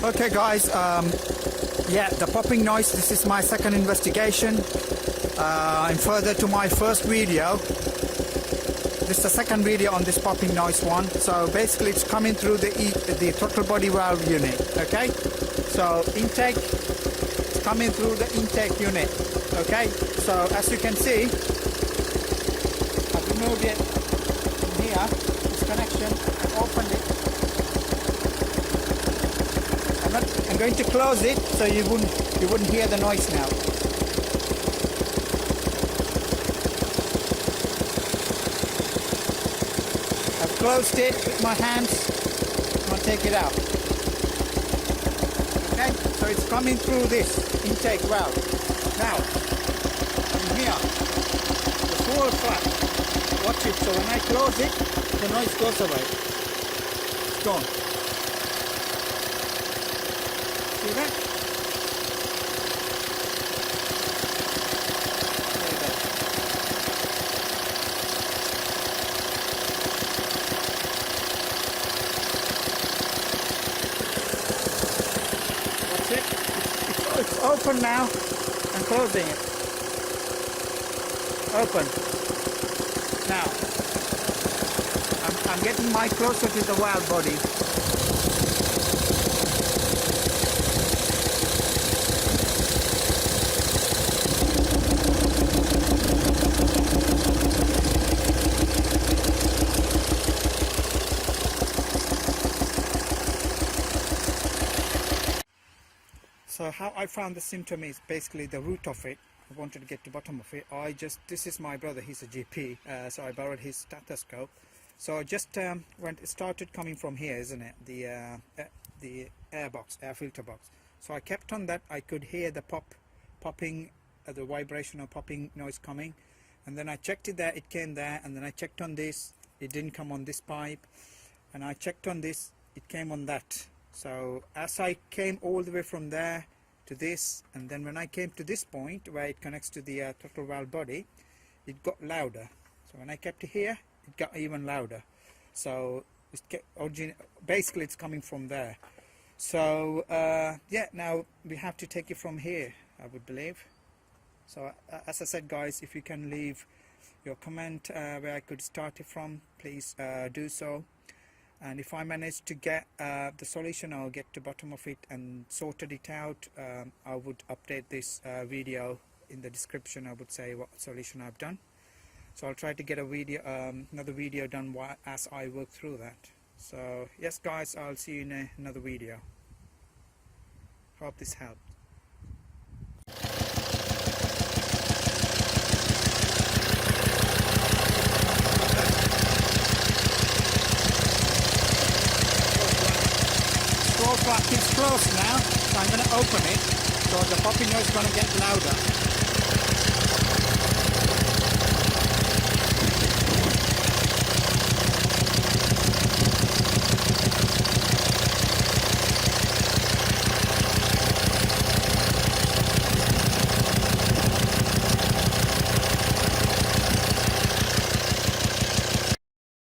Okay guys, yeah, the popping noise, this is my second investigation. And further to my first video, this is the second video on this popping noise one. So basically it's coming through the throttle body valve unit, okay? So intake, it's coming through the intake unit, okay? So as you can see, I've removed it from here, this connection, I've opened it. I'm going to close it so you wouldn't hear the noise now. I've closed it with my hands. I'm going to take it out. Okay, so it's coming through this intake valve. Now, in here, the fuel flat. Watch it. So when I close it, the noise goes away. It's gone. See that? There you go. That's it. It's open now. I'm closing it. Open. Now, I'm getting my closer to the valve body. So how I found the symptom is basically the root of it. I wanted to get to the bottom of it. This is my brother, he's a GP, so I borrowed his stethoscope. So I just when it started coming from here, isn't it? The air filter box. So I kept on that. I could hear the popping, the vibration or popping noise coming. And then I checked it there, it came there. And then I checked on this, it didn't come on this pipe. And I checked on this, it came on that. So as I came all the way from there to this, and then when I came to this point where it connects to the throttle valve body, it got louder. So when I kept it here, it got even louder. So basically it's coming from there. So yeah, now we have to take it from here, I would believe. So as I said guys, if you can leave your comment where I could start it from, please do so. And if I manage to get the solution, I'll get to the bottom of it and sorted it out. I would update this video in the description. I would say what solution I've done. So I'll try to get a video, another video done as I work through that. So yes guys, I'll see you in another video. Hope this helped. It's closed now, so I'm going to open it, so the popping noise is going to get louder.